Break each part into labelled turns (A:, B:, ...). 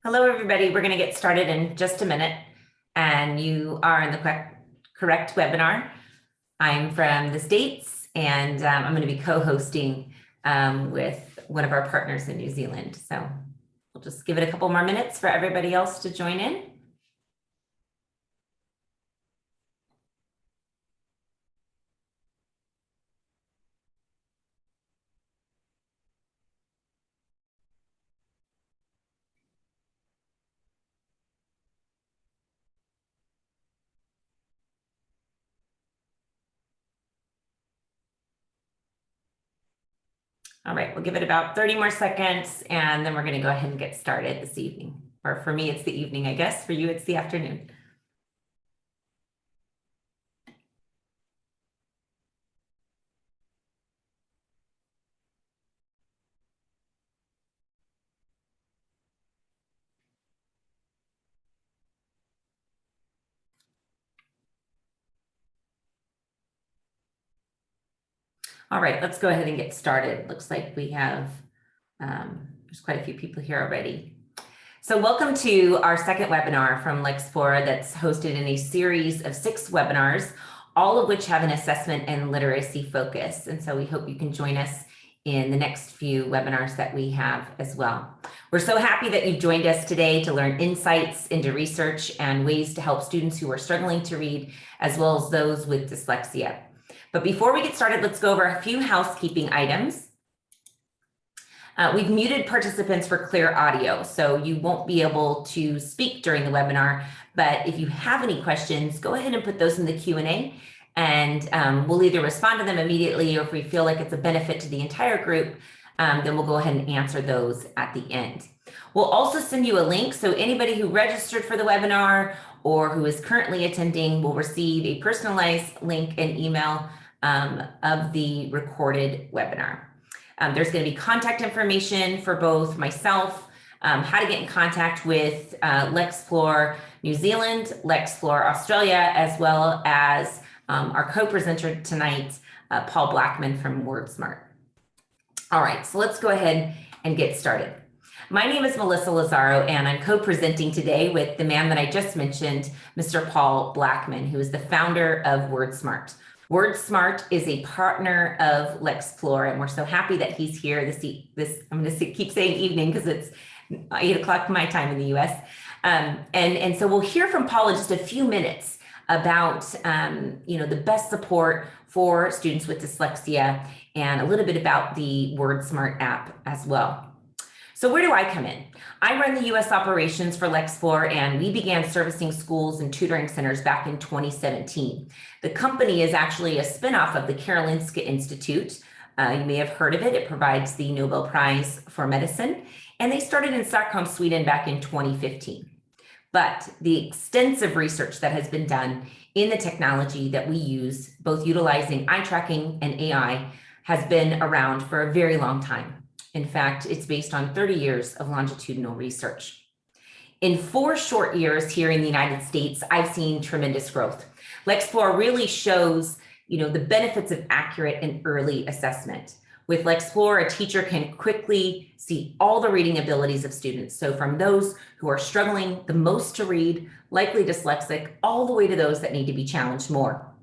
A: Hello, everybody. We're going to get started in just a minute, and you are in the correct webinar. I'm from the States, and I'm going to be co-hosting with one of our partners in New Zealand. So we'll just give it a couple more minutes for everybody else to join in. All right, we'll give it about 30 more seconds, and then we're going to go ahead and get started this evening. Or for me, it's the evening, I guess. For you, it's the afternoon. All right, let's go ahead and get started. Looks like we have, there's quite a few people here already. So welcome to our second webinar from Lexplore that's hosted in a series of 6 webinars, all of which have an assessment and literacy focus. And so we hope you can join us in the next few webinars that we have as well. We're so happy that you've joined us today to learn insights into research and ways to help students who are struggling to read, as well as those with dyslexia. But before we get started, let's go over a few housekeeping items. We've muted participants for clear audio, so you won't be able to speak during the webinar, but if you have any questions, go ahead and put those in the Q&A, and we'll either respond to them immediately, or if we feel like it's a benefit to the entire group, then we'll go ahead and answer those at the end. We'll also send you a link, so anybody who registered for the webinar or who is currently attending will receive a personalized link and email of the recorded webinar. There's going to be contact information for both myself, how to get in contact with Lexplore New Zealand, Lexplore Australia, as well as our co-presenter tonight, Paul Blackman from Wordsmart. All right, so let's go ahead and get started. My name is Melissa Lazaro, and I'm co-presenting today with the man that I just mentioned, Mr. Paul Blackman, who is the founder of Wordsmart. Wordsmart is a partner of Lexplore, and we're so happy that he's here I'm going to keep saying evening because it's 8 o'clock my time in the US. And so we'll hear from Paul in just a few minutes about the best support for students with dyslexia and a little bit about the Wordsmart app as well. So where do I come in? I run the US operations for Lexplore, and we began servicing schools and tutoring centers back in 2017. The company is actually a spinoff of the Karolinska Institute. You may have heard of it. It provides the Nobel Prize for Medicine, and they started in Stockholm, Sweden back in 2015. But the extensive research that has been done in the technology that we use, both utilizing eye tracking and AI, has been around for a very long time. In fact, it's based on 30 years of longitudinal research. In 4 short years here in the United States, I've seen tremendous growth. Lexplore really shows, the benefits of accurate and early assessment. With Lexplore, a teacher can quickly see all the reading abilities of students. So from those who are struggling the most to read, likely dyslexic, all the way to those that need to be challenged more.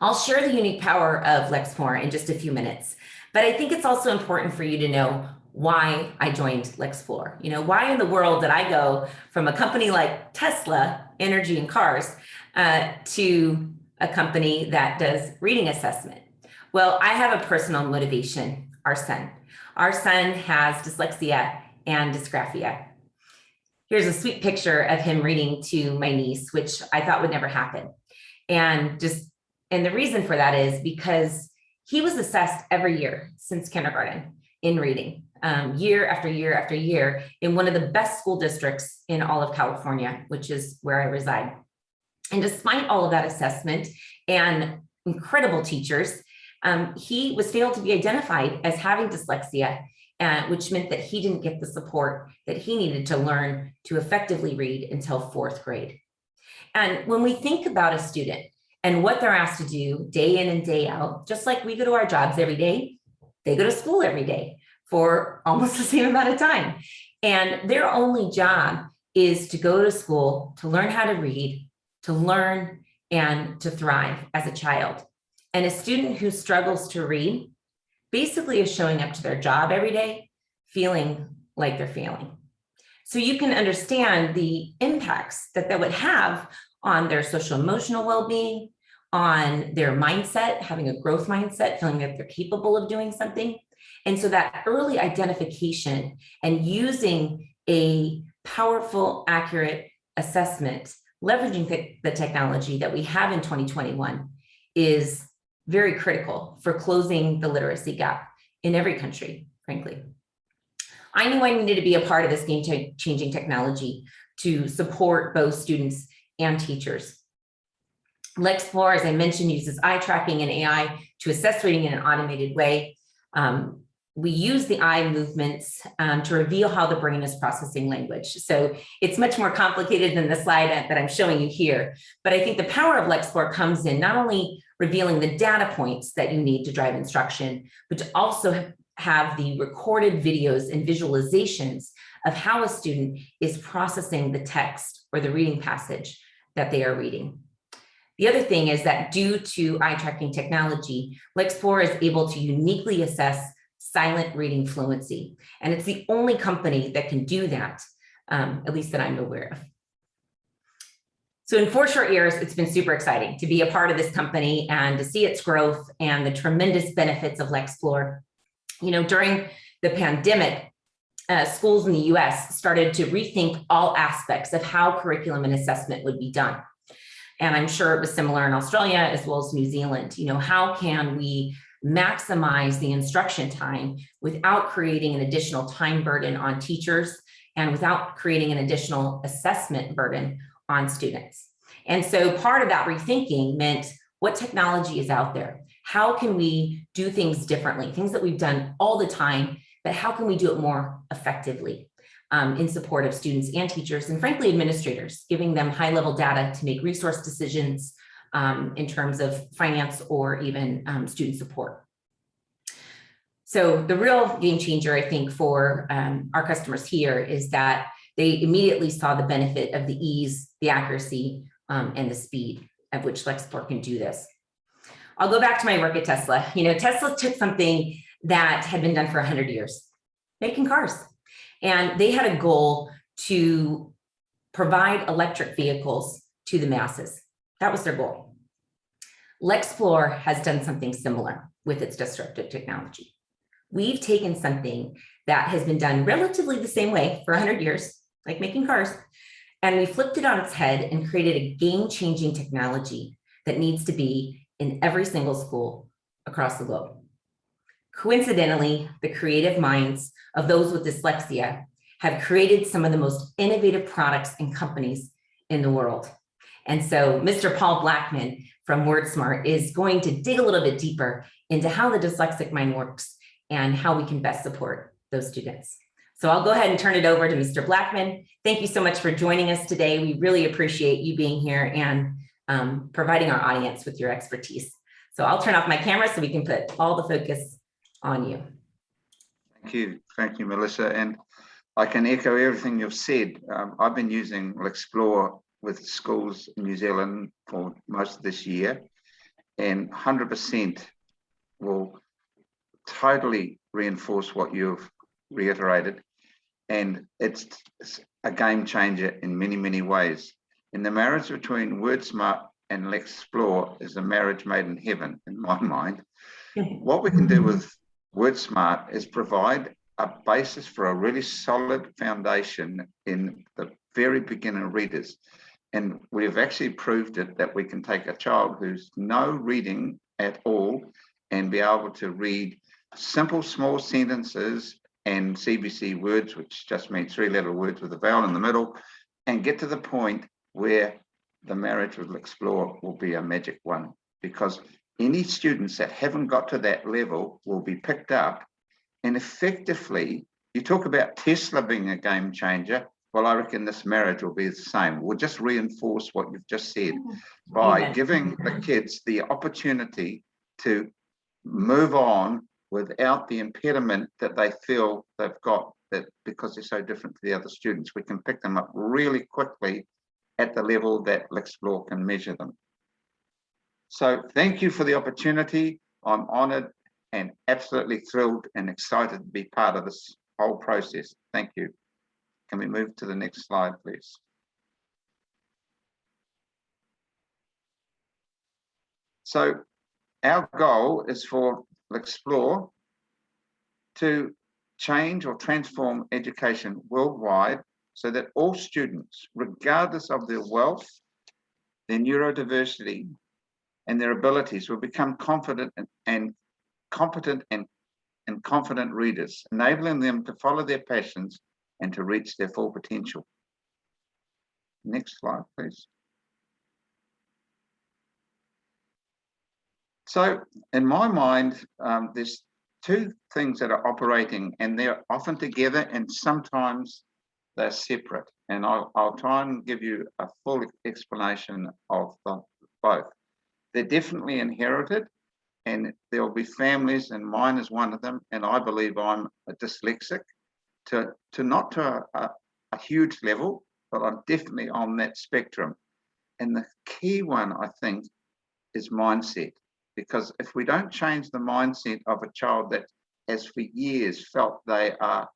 A: I'll share the unique power of Lexplore in just a few minutes. But I think it's also important for you to know why I joined Lexplore. Why in the world did I go from a company like Tesla, energy and cars, to a company that does reading assessment? Well, I have a personal motivation, our son. Our son has dyslexia and dysgraphia. Here's a sweet picture of him reading to my niece, which I thought would never happen. And the reason for that is because he was assessed every year since kindergarten in reading, year after year after year, in one of the best school districts in all of California, which is where I reside. And despite all of that assessment and incredible teachers, he was failed to be identified as having dyslexia, which meant that he didn't get the support that he needed to learn to effectively read until 4th grade. And when we think about a student and what they're asked to do day in and day out, just like we go to our jobs every day, they go to school every day for almost the same amount of time. And their only job is to go to school, to learn how to read, to learn, and to thrive as a child. And a student who struggles to read basically is showing up to their job every day feeling like they're failing. So you can understand the impacts that that would have on their social emotional well-being, on their mindset, having a growth mindset, feeling that they're capable of doing something. And so that early identification and using a powerful, accurate assessment, leveraging the technology that we have in 2021 is very critical for closing the literacy gap in every country, frankly. I knew I needed to be a part of this game-changing technology to support both students and teachers. Lexplore, as I mentioned, uses eye tracking and AI to assess reading in an automated way. We use the eye movements to reveal how the brain is processing language. So it's much more complicated than the slide that I'm showing you here. But I think the power of Lexplore comes in not only revealing the data points that you need to drive instruction, but to also have the recorded videos and visualizations of how a student is processing the text or the reading passage that they are reading. The other thing is that due to eye tracking technology, Lexplore is able to uniquely assess silent reading fluency. And it's the only company that can do that, at least that I'm aware of. So in 4 short years, it's been super exciting to be a part of this company and to see its growth and the tremendous benefits of Lexplore. You know, during the pandemic, schools in the US started to rethink all aspects of how curriculum and assessment would be done. And I'm sure it was similar in Australia as well as New Zealand. You know, how can we maximize the instruction time without creating an additional time burden on teachers and without creating an additional assessment burden on students? And so part of that rethinking meant what technology is out there? How can we do things differently? Things that we've done all the time, but how can we do it more effectively in support of students and teachers and frankly administrators, giving them high-level data to make resource decisions in terms of finance or even student support. So the real game changer, I think, for our customers here is that they immediately saw the benefit of the ease, the accuracy, and the speed at which Lexplore can do this. I'll go back to my work at Tesla. You know, Tesla took something that had been done for 100 years, making cars. And they had a goal to provide electric vehicles to the masses. That was their goal. Lexplore has done something similar with its disruptive technology. We've taken something that has been done relatively the same way for 100 years, like making cars, and we flipped it on its head and created a game-changing technology that needs to be in every single school across the globe. Coincidentally, the creative minds of those with dyslexia have created some of the most innovative products and companies in the world. And so Mr. Paul Blackman from Wordsmart is going to dig a little bit deeper into how the dyslexic mind works and how we can best support those students. So I'll go ahead and turn it over to Mr. Blackman. Thank you so much for joining us today. We really appreciate you being here and providing our audience with your expertise. So I'll turn off my camera so we can put all the focus on you.
B: Thank you, Melissa. And I can echo everything you've said. I've been using Lexplore with schools in New Zealand for most of this year, and 100% will totally reinforce what you've reiterated. And it's a game changer in many, many ways. And the marriage between Wordsmart and Lexplore is a marriage made in heaven, in my mind. What we can do with Wordsmart is provide a basis for a really solid foundation in the very beginner readers. And we've actually proved it that we can take a child who's no reading at all and be able to read simple, small sentences and CBC words, which just means 3-letter words with a vowel in the middle, and get to the point where the marriage with Lexplore will be a magic one, because any students that haven't got to that level will be picked up. And effectively, you talk about Tesla being a game changer. Well, I reckon this marriage will be the same. We'll just reinforce what you've just said by giving the kids the opportunity to move on without the impediment that they feel they've got that because they're so different to the other students, we can pick them up really quickly at the level that Lexplore can measure them. So thank you for the opportunity. I'm honoured and absolutely thrilled and excited to be part of this whole process. Thank you. Can we move to the next slide, please? So our goal is for Lexplore to change or transform education worldwide so that all students, regardless of their wealth, their neurodiversity, and their abilities, will become confident and competent and confident readers, enabling them to follow their passions and to reach their full potential. Next slide, please. So in my mind, there's two things that are operating, and they're often together and sometimes they're separate. And I'll try and give you a full explanation of both. They're definitely inherited, and there'll be families, and mine is one of them, and I believe I'm a dyslexic, to not to a huge level, but I'm definitely on that spectrum. And the key one, I think, is mindset. Because if we don't change the mindset of a child that has for years felt they are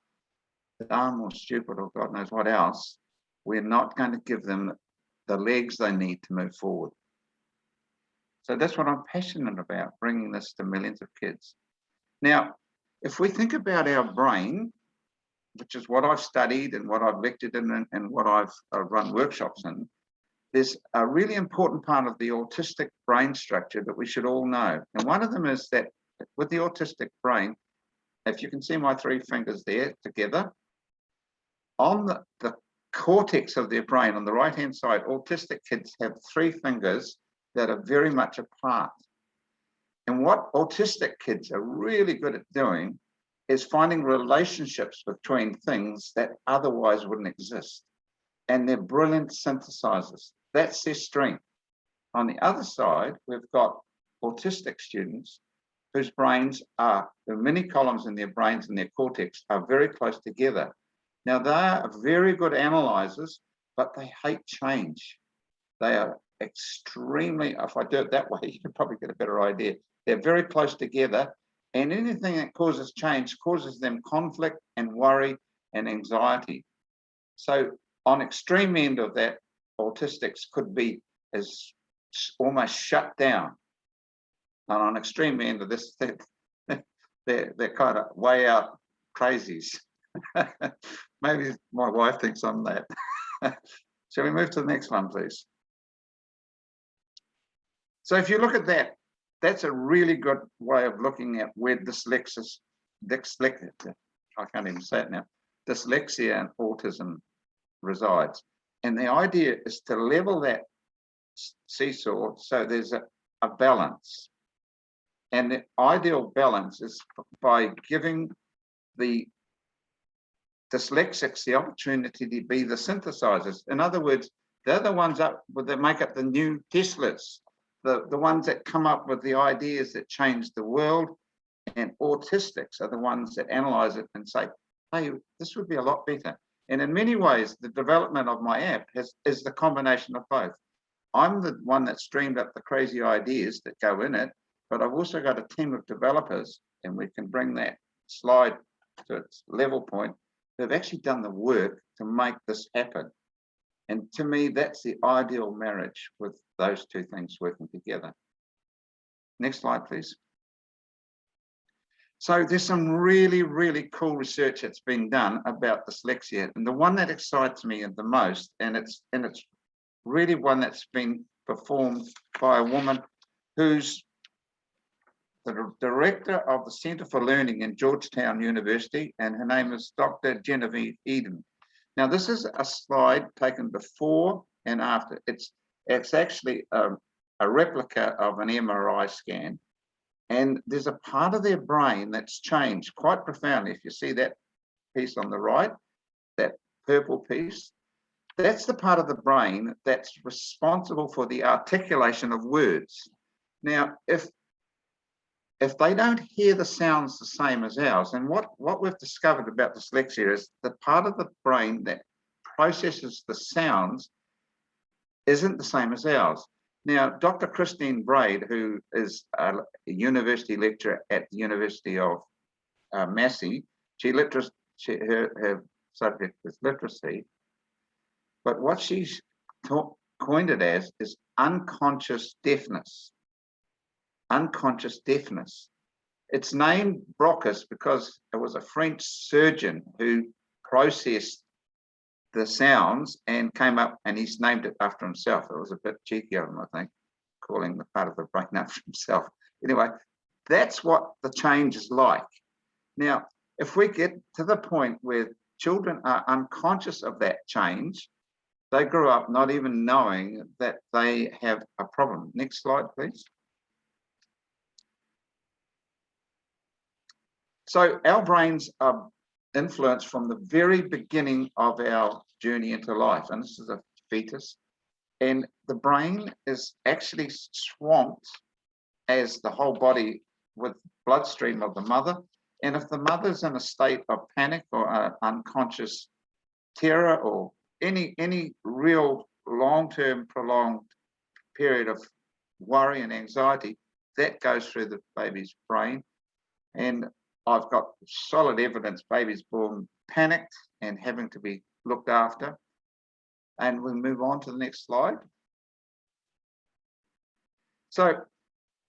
B: dumb or stupid or God knows what else, we're not going to give them the legs they need to move forward. So that's what I'm passionate about, bringing this to millions of kids. Now, if we think about our brain, which is what I've studied and what I've lectured in and what I've run workshops in, there's a really important part of the autistic brain structure that we should all know. And one of them is that with the autistic brain, if you can see my three fingers there together, on the cortex of their brain on the right-hand side, autistic kids have three fingers that are very much apart. And what autistic kids are really good at doing is finding relationships between things that otherwise wouldn't exist. And they're brilliant synthesizers. That's their strength. On the other side, we've got autistic students whose brains are, the mini columns in their brains and their cortex are very close together. Now, they are very good analyzers, but they hate change. They are extremely, if I do it that way, you can probably get a better idea. They're very close together, and anything that causes change causes them conflict and worry and anxiety. So on extreme end of that, autistics could be as almost shut down. And on extreme end of this, they're kind of way out crazies. Maybe my wife thinks I'm that. Shall we move to the next one, please? So if you look at that, that's a really good way of looking at where dyslexia, I can't even say it now, dyslexia and autism resides. And the idea is to level that seesaw so there's a balance. And the ideal balance is by giving the dyslexics the opportunity to be the synthesizers. In other words, they're the ones that make up the new Teslas, the ones that come up with the ideas that change the world. And autistics are the ones that analyze it and say, hey, this would be a lot better. And in many ways, the development of my app is the combination of both. I'm the one that streamed up the crazy ideas that go in it, but I've also got a team of developers, and we can bring that slide to its level point. They've actually done the work to make this happen. And to me, that's the ideal marriage with those two things working together. Next slide, please. So there's some really, really cool research that's been done about dyslexia. And the one that excites me the most, and it's really one that's been performed by a woman who's the director of the Center for Learning in Georgetown University, and her name is Dr. Genevieve Eden. Now, this is a slide taken before and after. It's actually a replica of an MRI scan. And there's a part of their brain that's changed quite profoundly. If you see that piece on the right, that purple piece, that's the part of the brain that's responsible for the articulation of words. Now, if if they don't hear the sounds the same as ours, and what we've discovered about dyslexia is the part of the brain that processes the sounds isn't the same as ours. Now, Dr. Christine Braid, who is a university lecturer at the University of Massey, her subject is literacy, but what she's coined it as is unconscious deafness. Unconscious deafness. It's named Broca's because it was a French surgeon who processed the sounds and came up, and he's named it after himself. It was a bit cheeky of him, I think, calling the part of the brain after himself. Anyway, that's what the change is like. Now, if we get to the point where children are unconscious of that change, they grew up not even knowing that they have a problem. Next slide, please. So our brains are influenced from the very beginning of our journey into life. And this is a fetus. And the brain is actually swamped as the whole body with bloodstream of the mother. And if the mother's in a state of panic or unconscious terror or any real long-term prolonged period of worry and anxiety, that goes through the baby's brain. And I've got solid evidence babies born panicked and having to be looked after. And we'll move on to the next slide. So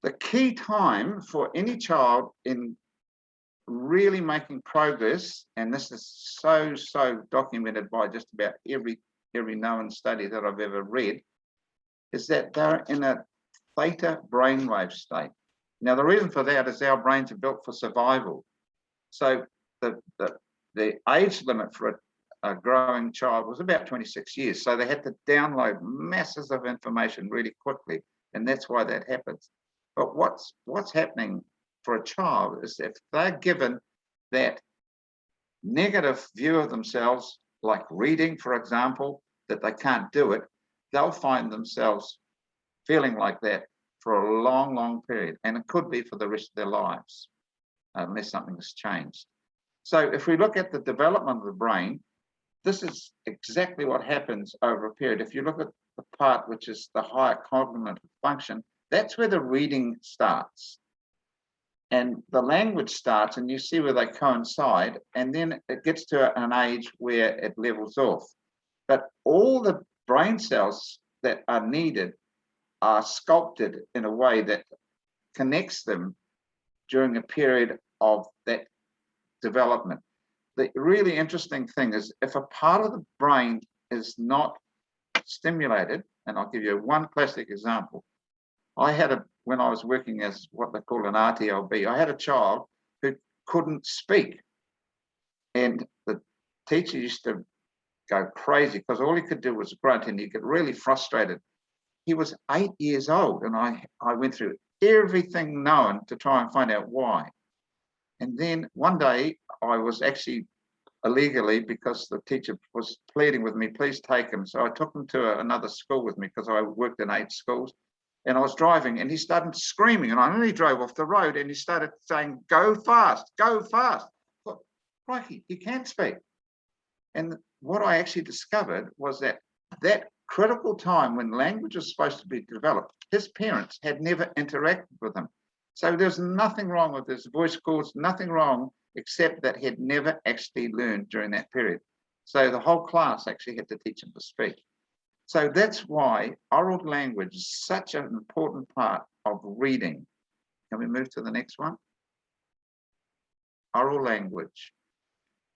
B: the key time for any child in really making progress, and this is so documented by just about every known study that I've ever read, is that they're in a theta brainwave state. Now, the reason for that is our brains are built for survival. So the age limit for a growing child was about 26 years. So they had to download masses of information really quickly. And that's why that happens. But what's happening for a child is if they're given that negative view of themselves, like reading, for example, that they can't do it, they'll find themselves feeling like that for a long period. And it could be for the rest of their lives, unless something has changed. So if we look at the development of the brain, this is exactly what happens over a period. If you look at the part which is the higher cognitive function, that's where the reading starts. And the language starts, and you see where they coincide, and then it gets to an age where it levels off. But all the brain cells that are needed are sculpted in a way that connects them during a period of that development. The really interesting thing is if a part of the brain is not stimulated, and I'll give you one classic example. When I was working as what they call an RTLB, I had a child who couldn't speak. And the teacher used to go crazy because all he could do was grunt, and he'd get really frustrated. He was 8 years old, and I went through everything known to try and find out why. And then one day I was actually illegally, because the teacher was pleading with me, please take him. So I took him to another school with me because I worked in 8 schools. And I was driving, and he started screaming, and I only drove off the road, and he started saying, go fast, go fast. Look, crikey, he can't speak. And what I actually discovered was that critical time when language was supposed to be developed, his parents had never interacted with him. So there's nothing wrong with his voice cords, nothing wrong, except that he had never actually learned during that period. So the whole class actually had to teach him to speak. So that's why oral language is such an important part of reading. Can we move to the next one? Oral language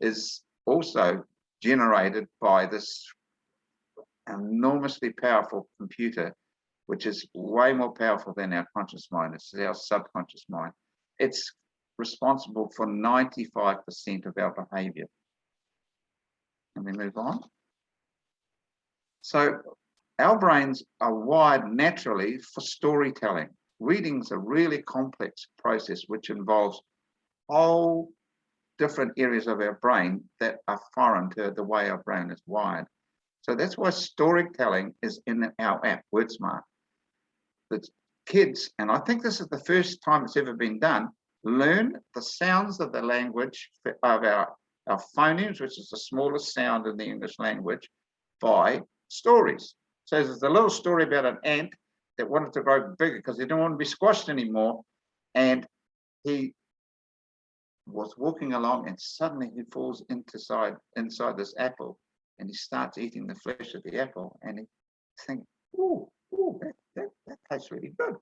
B: is also generated by this enormously powerful computer, which is way more powerful than our conscious mind. It's our subconscious mind. It's responsible for 95% of our behavior. Can we move on? So our brains are wired naturally for storytelling. Reading's a really complex process which involves whole different areas of our brain that are foreign to the way our brain is wired. So that's why storytelling is in our app, Wordsmart. The kids, and I think this is the first time it's ever been done, learn the sounds of the language of our phonemes, which is the smallest sound in the English language, by stories. So there's a little story about an ant that wanted to grow bigger because he didn't want to be squashed anymore. And he was walking along and suddenly he falls inside this apple and he starts eating the flesh of the apple and he thinks, oh, that tastes really good.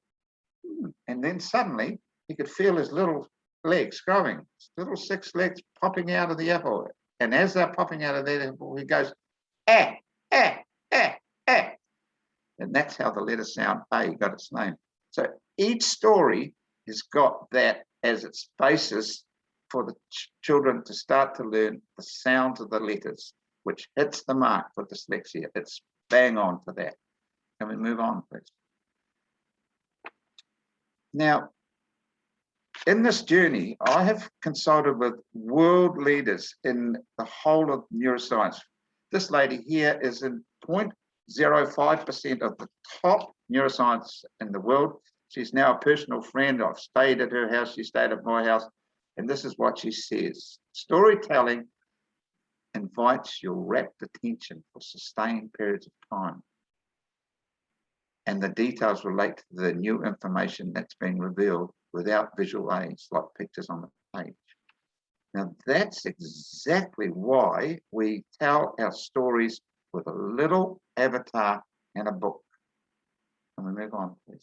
B: And then suddenly he could feel his little legs growing, his little 6 legs popping out of the apple. And as they're popping out of the apple, he goes, ah, ah, ah, ah. And that's how the letter sound A got its name. So each story has got that as its basis for the children to start to learn the sounds of the letters, which hits the mark for dyslexia. It's bang on for that. Can we move on, please? Now, in this journey, I have consulted with world leaders in the whole of neuroscience. This lady here is in 0.05% of the top neuroscience in the world. She's now a personal friend. I've stayed at her house. She stayed at my house. And this is what she says. Storytelling invites your rapt attention for sustained periods of time. And the details relate to the new information that's being revealed without visual aids like pictures on the page. Now, that's exactly why we tell our stories with a little avatar and a book. Can we move on, please?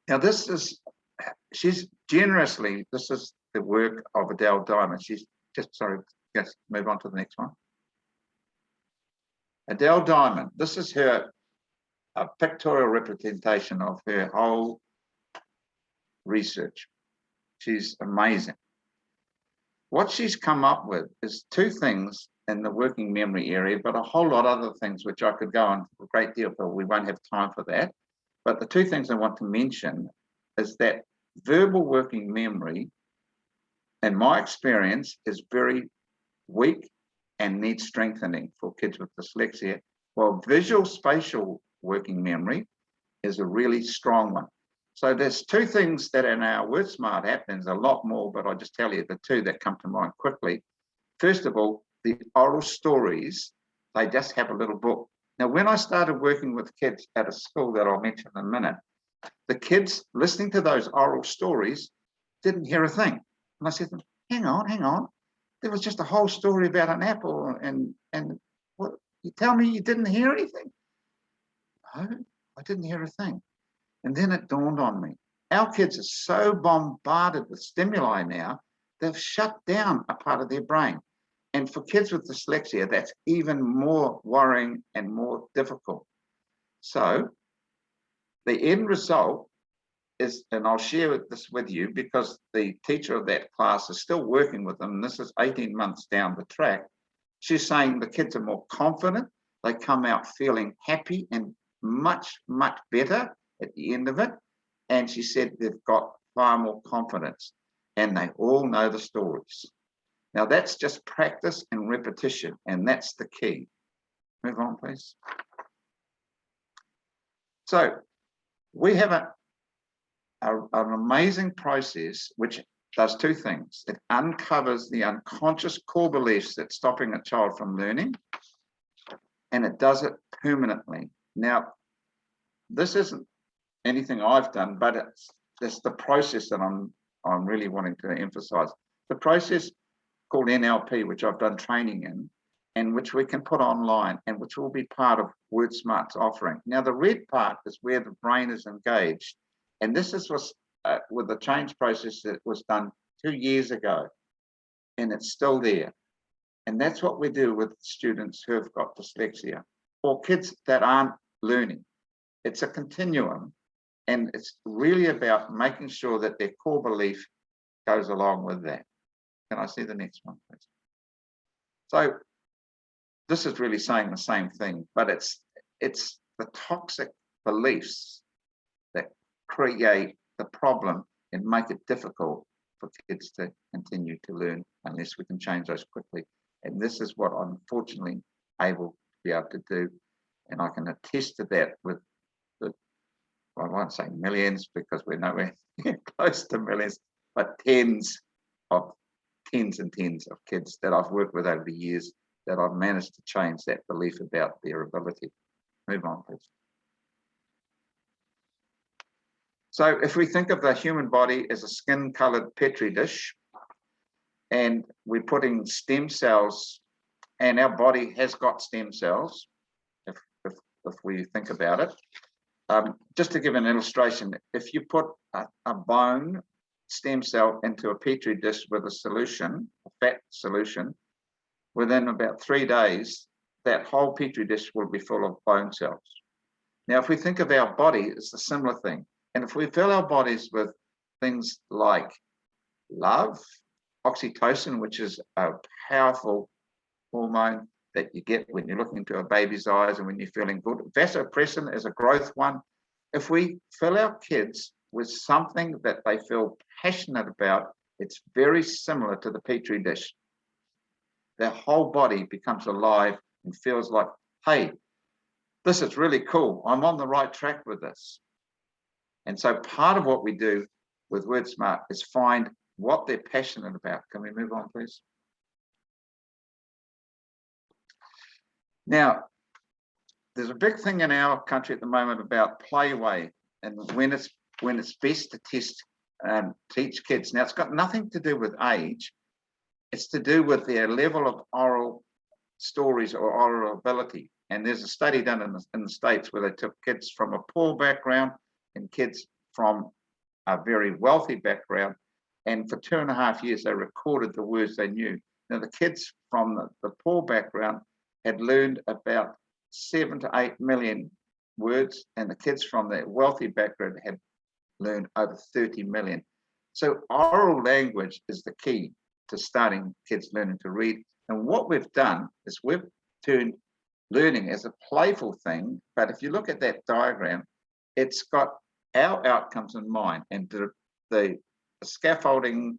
B: Now, this is the work of Adele Diamond. Yes, move on to the next one. Adele Diamond, this is her pictorial representation of her whole research. She's amazing. What she's come up with is 2 things in the working memory area, but a whole lot of other things which I could go on a great deal, but we won't have time for that. But the 2 things I want to mention is that verbal working memory, in my experience, is very weak and needs strengthening for kids with dyslexia, while visual spatial working memory is a really strong one. So there's 2 things that in our Wordsmart app, there's a lot more, but I'll just tell you the 2 that come to mind quickly. First of all, the oral stories, they just have a little book. Now, when I started working with kids at a school that I'll mention in a minute, the kids listening to those oral stories didn't hear a thing. And I said to them, hang on. There was just a whole story about an apple and what, you tell me you didn't hear anything? No, I didn't hear a thing. And then it dawned on me. Our kids are so bombarded with stimuli now, they've shut down a part of their brain. And for kids with dyslexia, that's even more worrying and more difficult. So the end result is, and I'll share this with you because the teacher of that class is still working with them. And this is 18 months down the track. She's saying the kids are more confident. They come out feeling happy and much, much better at the end of it. And she said they've got far more confidence and they all know the stories. Now that's just practice and repetition, and that's the key. Move on, please. So we have an amazing process which does 2 things. It uncovers the unconscious core beliefs that's stopping a child from learning, and it does it permanently. Now, this isn't anything I've done, but it's the process that I'm really wanting to emphasize. The process called NLP, which I've done training in, and which we can put online, and which will be part of Wordsmart's offering. Now, the red part is where the brain is engaged, and this was with the change process that was done 2 years ago, and it's still there. And that's what we do with students who have got dyslexia, or kids that aren't learning. It's a continuum, and it's really about making sure that their core belief goes along with that. Can I see the next one, please? So this is really saying the same thing, but it's the toxic beliefs that create the problem and make it difficult for kids to continue to learn unless we can change those quickly. And this is what I'm fortunately able to be able to do. And I can attest to that with the I won't say millions because we're nowhere close to millions, but tens and tens of kids that I've worked with over the years that I've managed to change that belief about their ability. Move on, please. So if we think of the human body as a skin-colored petri dish, and we're putting stem cells, and our body has got stem cells, if we think about it. Just to give an illustration, if you put a bone stem cell into a petri dish with a solution, a fat solution, within about 3 days, that whole petri dish will be full of bone cells. Now, if we think of our body, it's a similar thing. And if we fill our bodies with things like love, oxytocin, which is a powerful hormone that you get when you're looking into a baby's eyes and when you're feeling good. Vasopressin is a growth one. If we fill our kids with something that they feel passionate about, it's very similar to the petri dish. Their whole body becomes alive and feels like, hey, this is really cool. I'm on the right track with this. And so part of what we do with Wordsmart is find what they're passionate about. Can we move on, please? Now, there's a big thing in our country at the moment about playway and when it's best to teach kids. Now, it's got nothing to do with age. It's to do with their level of oral stories or oral ability. And there's a study done in the States where they took kids from a poor background and kids from a very wealthy background. And for 2.5 years, they recorded the words they knew. Now, the kids from the poor background had learned about 7 to 8 million words, and the kids from the wealthy background had learned over 30 million. So oral language is the key to starting kids learning to read. And what we've done is we've turned learning as a playful thing, but if you look at that diagram, it's got our outcomes in mind, and the scaffolding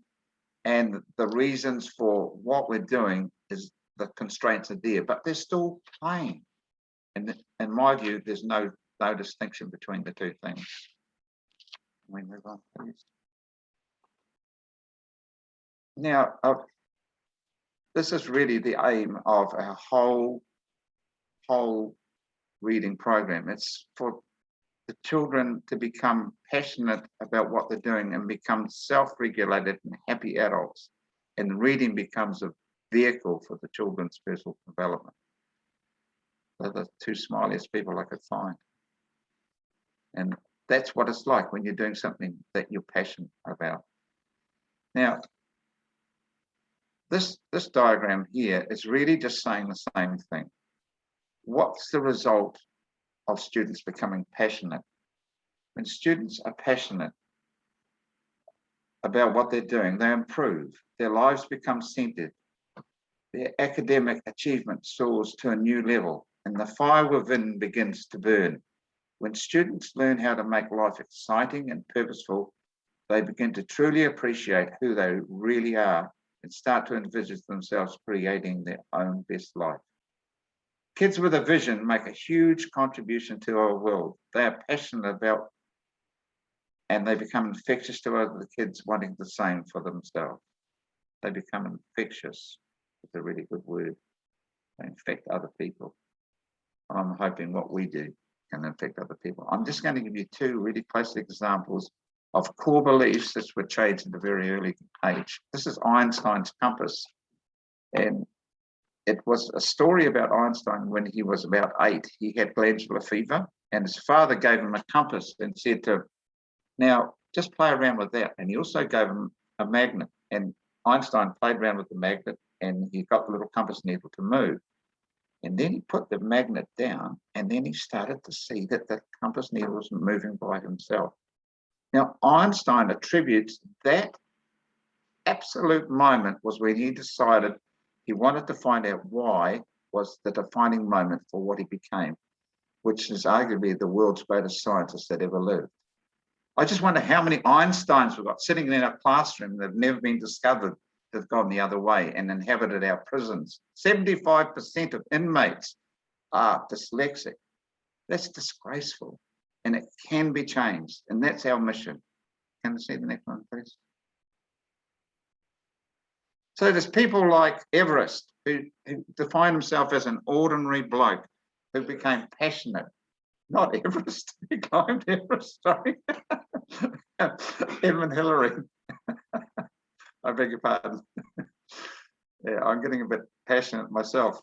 B: and the reasons for what we're doing is the constraints are there, but they're still playing. And in my view, there's no distinction between the two things. Can we move on, please? Now, this is really the aim of our whole reading program. It's for the children to become passionate about what they're doing and become self-regulated and happy adults. And reading becomes a vehicle for the children's personal development. They're the two smiliest people I could find. And that's what it's like when you're doing something that you're passionate about. Now, this diagram here is really just saying the same thing. What's the result of students becoming passionate? When students are passionate about what they're doing, they improve. Their lives become centered. Their academic achievement soars to a new level, and the fire within begins to burn. When students learn how to make life exciting and purposeful, they begin to truly appreciate who they really are and start to envisage themselves creating their own best life. Kids with a vision make a huge contribution to our world. They are passionate about, and they become infectious to other kids wanting the same for themselves. They become infectious. It's a really good word. They infect other people. I'm hoping what we do can affect other people. I'm just going to give you two really close examples of core beliefs that were changed at a very early age. This is Einstein's compass. And it was a story about Einstein when he was about 8. He had glandular fever, and his father gave him a compass and said to him, now just play around with that. And he also gave him a magnet. And Einstein played around with the magnet, and he got the little compass needle to move. And then he put the magnet down, and then he started to see that the compass needle was moving by himself. Now, Einstein attributes that absolute moment was when he decided he wanted to find out why was the defining moment for what he became, which is arguably the world's greatest scientist that ever lived. I just wonder how many Einsteins we've got sitting in our classroom that have never been discovered, that have gone the other way and inhabited our prisons. 75% of inmates are dyslexic. That's disgraceful. and it can be changed. And that's our mission. Can I see the next one, please? So there's people like Everest who define himself as an ordinary bloke who became passionate. Not Everest, he climbed Everest, sorry. Edmund Hillary. I beg your pardon. Yeah, I'm getting a bit passionate myself.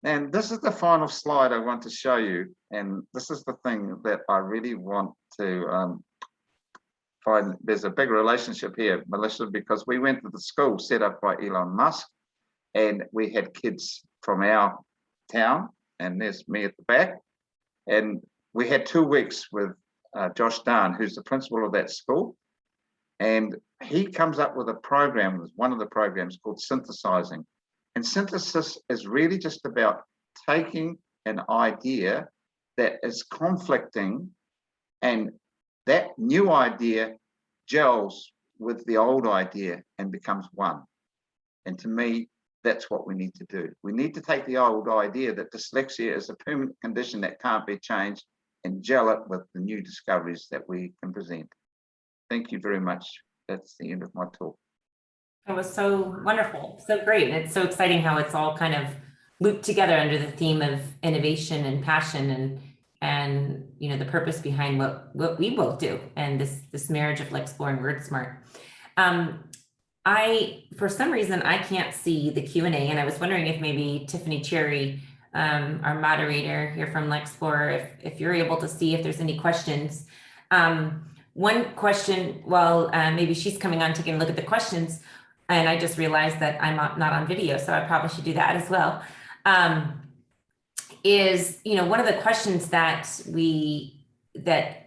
B: And this is the final slide I want to show you. And this is the thing that I really want to find. There's a big relationship here, Melissa, because we went to the school set up by Elon Musk, and we had kids from our town, and there's me at the back. And we had 2 weeks with Josh Darn, who's the principal of that school. And he comes up with a program, one of the programs called synthesizing. And synthesis is really just about taking an idea that is conflicting, and that new idea gels with the old idea and becomes one. And to me, that's what we need to do. We need to take the old idea that dyslexia is a permanent condition that can't be changed and gel it with the new discoveries that we can present. Thank you very much. That's the end of my talk.
A: That was so wonderful, so great. And it's so exciting how it's all kind of looped together under the theme of innovation and passion and you know, the purpose behind what we both do, and this marriage of Lexplore and Wordsmart. For some reason, I can't see the Q&A, and I was wondering if maybe Tiffany Cherry, our moderator here from Lexplore, if you're able to see if there's any questions. One question, well, maybe she's coming on taking a look at the questions, and I just realized that I'm not on video, so I probably should do that as well. Is, you know, one of the questions that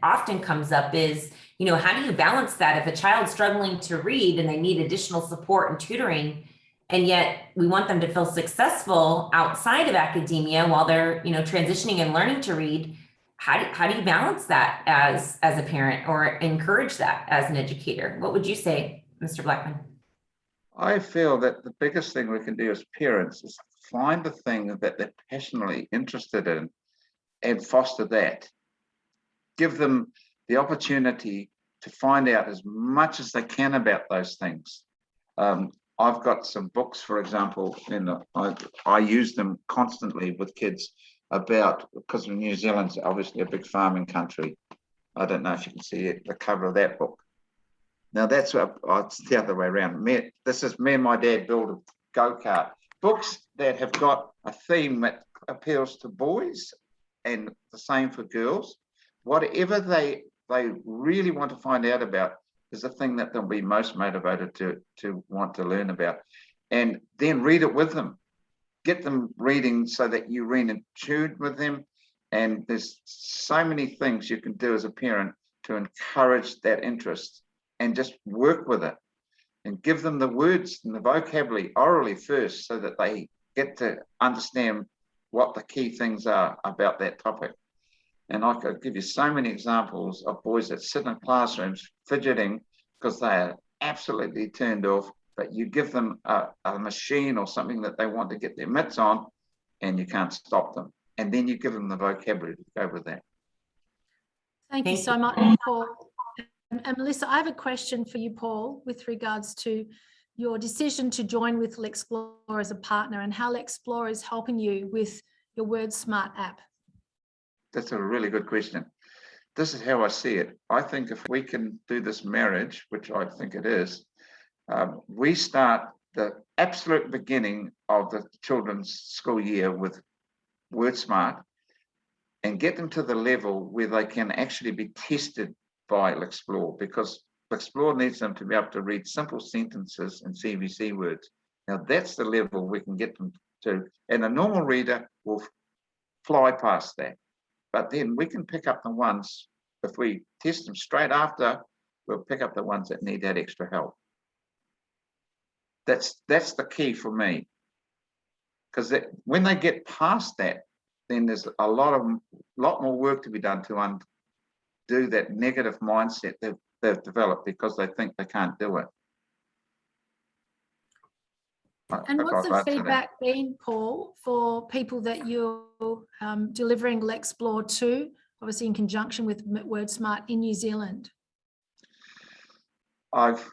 A: often comes up is, you know, how do you balance that if a child's struggling to read and they need additional support and tutoring, and yet we want them to feel successful outside of academia while they're, you know, transitioning and learning to read? How do you balance that as a parent, or encourage that as an educator? What would you say, Mr. Blackman?
B: I feel that the biggest thing we can do as parents is find the thing that they're passionately interested in and foster that. Give them the opportunity to find out as much as they can about those things. I've got some books, for example, and I use them constantly with kids about, because New Zealand's obviously a big farming country. I don't know if you can see it, the cover of that book. Now that's it's the other way around. This is me and my dad build a go-kart. Books that have got a theme that appeals to boys and the same for girls. Whatever they really want to find out about is the thing that they'll be most motivated to want to learn about. And then read it with them. Get them reading so that you read in tune with them. And there's so many things you can do as a parent to encourage that interest, and just work with it and give them the words and the vocabulary orally first, so that they get to understand what the key things are about that topic. And I could give you so many examples of boys that sit in classrooms fidgeting because they are absolutely turned off, but you give them a machine or something that they want to get their mitts on, and you can't stop them. And then you give them the vocabulary to go with that.
C: Thank you so much, Paul. And Melissa, I have a question for you, Paul, with regards to your decision to join with Lexplore as a partner, and how Lexplore is helping you with your Wordsmart app.
B: That's a really good question. This is how I see it. I think if we can do this marriage, which I think it is, we start the absolute beginning of the children's school year with Wordsmart and get them to the level where they can actually be tested by Lexplore, because Lexplore needs them to be able to read simple sentences and CVC words. Now that's the level we can get them to, and a normal reader will fly past that. But then we can pick up the ones, if we test them straight after, we'll pick up the ones that need that extra help. That's the key for me, because when they get past that, then there's a lot more work to be done to undo that negative mindset that they've developed because they think they can't do it.
C: And what's the feedback been, Paul, for people that you're delivering Lexplore to obviously in conjunction with Wordsmart in New Zealand?
B: I've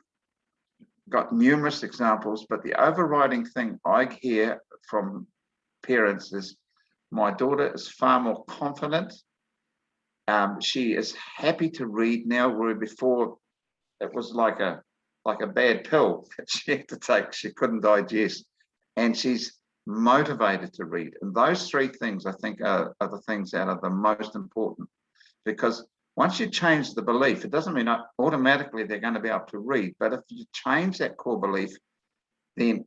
B: got numerous examples, but the overriding thing I hear from parents is my daughter is far more confident. She is happy to read now, where before it was like a bad pill that she had to take, she couldn't digest. And she's motivated to read. And those three things, I think, are the things that are the most important. Because once you change the belief, it doesn't mean automatically they're going to be able to read. But if you change that core belief, then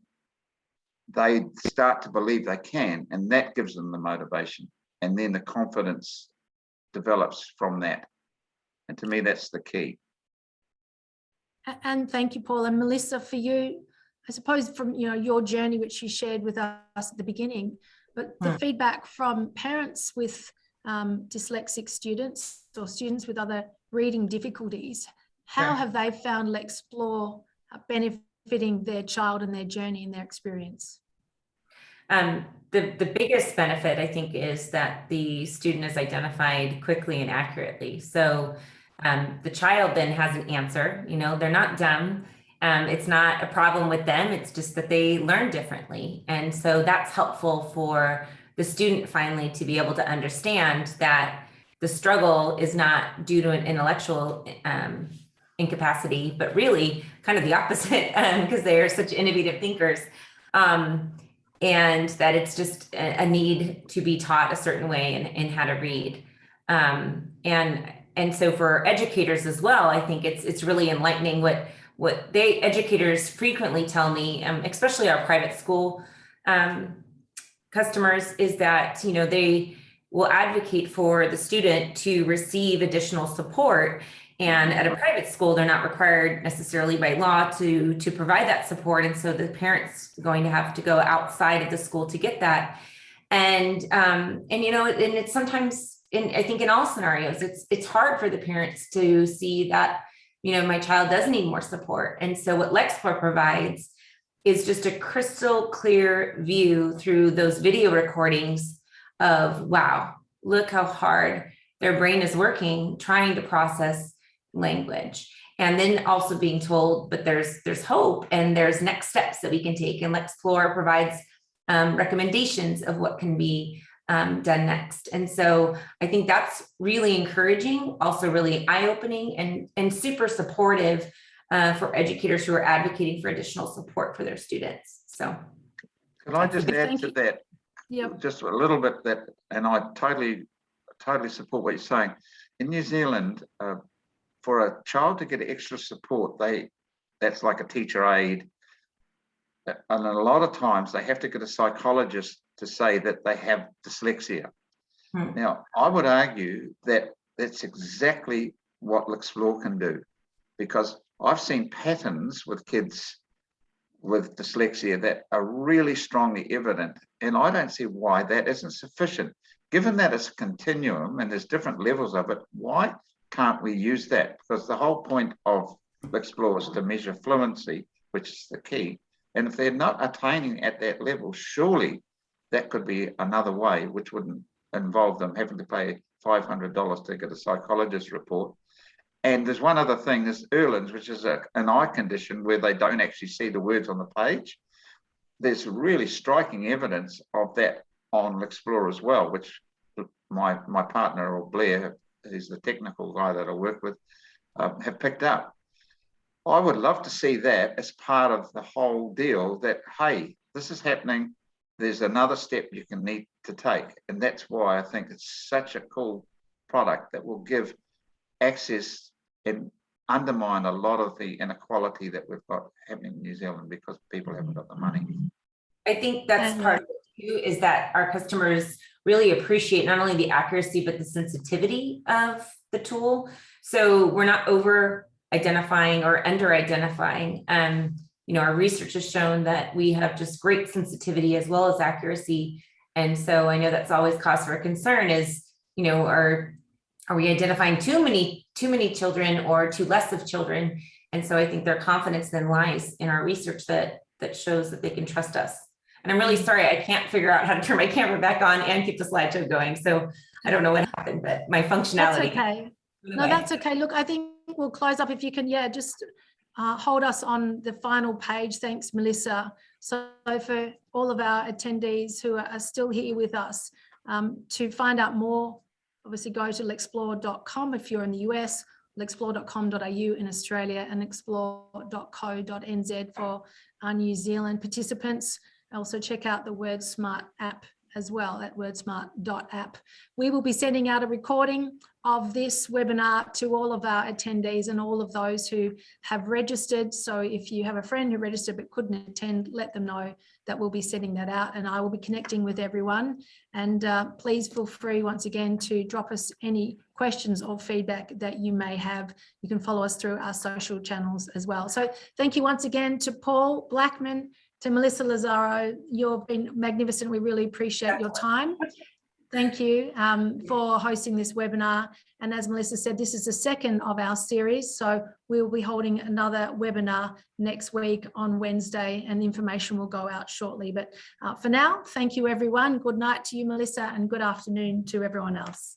B: they start to believe they can, and that gives them the motivation. And then the confidence develops from that. And to me, that's the key.
C: And thank you, Paul. And Melissa, for you, I suppose from your journey, which you shared with us at the beginning, but the feedback from parents with dyslexic students or students with other reading difficulties, how have they found Lexplore benefiting their child and their journey and their experience?
A: The biggest benefit, I think, is that the student is identified quickly and accurately. So the child then has an answer. They're not dumb. It's not a problem with them. It's just that they learn differently. And so that's helpful for the student finally to be able to understand that the struggle is not due to an intellectual incapacity, but really kind of the opposite, because they are such innovative thinkers. And that it's just a need to be taught a certain way in how to read. And so for educators as well, I think it's really enlightening what educators frequently tell me, especially our private school customers, is that they will advocate for the student to receive additional support. And at a private school, they're not required necessarily by law to provide that support. And so the parent's going to have to go outside of the school to get that. And it's sometimes, I think in all scenarios, it's hard for the parents to see that, my child does need more support. And so what Lexplore provides is just a crystal clear view through those video recordings of, wow, look how hard their brain is working, trying to process language. And then also being told, but there's hope and there's next steps that we can take. And Lexplore provides recommendations of what can be done next. And so I think that's really encouraging, also really eye-opening and super supportive for educators who are advocating for additional support for their students. So
B: can I just add to that?
C: Yep.
B: Just a little bit and I totally support what you're saying. In New Zealand, for a child to get extra support, that's like a teacher aide. And a lot of times they have to get a psychologist to say that they have dyslexia. Now, I would argue that that's exactly what Lexplore can do, because I've seen patterns with kids with dyslexia that are really strongly evident. And I don't see why that isn't sufficient. Given that it's a continuum and there's different levels of it, why can't we use that? Because the whole point of Lexplore is to measure fluency, which is the key. And if they're not attaining at that level, surely that could be another way, which wouldn't involve them having to pay $500 to get a psychologist report. And there's one other thing, there's Erlands, which is an eye condition where they don't actually see the words on the page. There's really striking evidence of that on Lexplore as well, which my partner, or Blair, who's the technical guy that I work with, have picked up. I would love to see that as part of the whole deal, that, hey, this is happening. There's another step you can need to take. And that's why I think it's such a cool product that will give access and undermine a lot of the inequality that we've got happening in New Zealand because people haven't got the money.
A: I think that's part of it too, is that our customers really appreciate not only the accuracy, but the sensitivity of the tool. So we're not over identifying or under identifying. Our research has shown that we have just great sensitivity as well as accuracy. And so I know that's always cause for concern is, are we identifying too many children or too less of children? And so I think their confidence then lies in our research that shows that they can trust us. And I'm really sorry, I can't figure out how to turn my camera back on and keep the slideshow going. So I don't know what happened, but my
C: That's
A: functionality.
C: okay. No, that's okay. Look, I think we'll close up if you can, yeah, just hold us on the final page. Thanks, Melissa. So for all of our attendees who are still here with us, to find out more, obviously go to lexplore.com if you're in the US, lexplore.com.au in Australia, and explore.co.nz for our New Zealand participants. Also check out the Wordsmart app as well at wordsmart.app. We will be sending out a recording of this webinar to all of our attendees and all of those who have registered. So if you have a friend who registered but couldn't attend, let them know that we'll be sending that out, and I will be connecting with everyone. And please feel free once again to drop us any questions or feedback that you may have. You can follow us through our social channels as well. So thank you once again to Paul Blackman, to Melissa Lazaro. You've been magnificent. We really appreciate your time. Thank you for hosting this webinar. And as Melissa said, this is the second of our series. So we will be holding another webinar next week on Wednesday, and information will go out shortly. But for now, thank you, everyone. Good night to you, Melissa, and good afternoon to everyone else.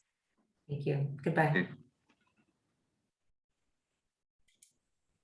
A: Thank you. Goodbye.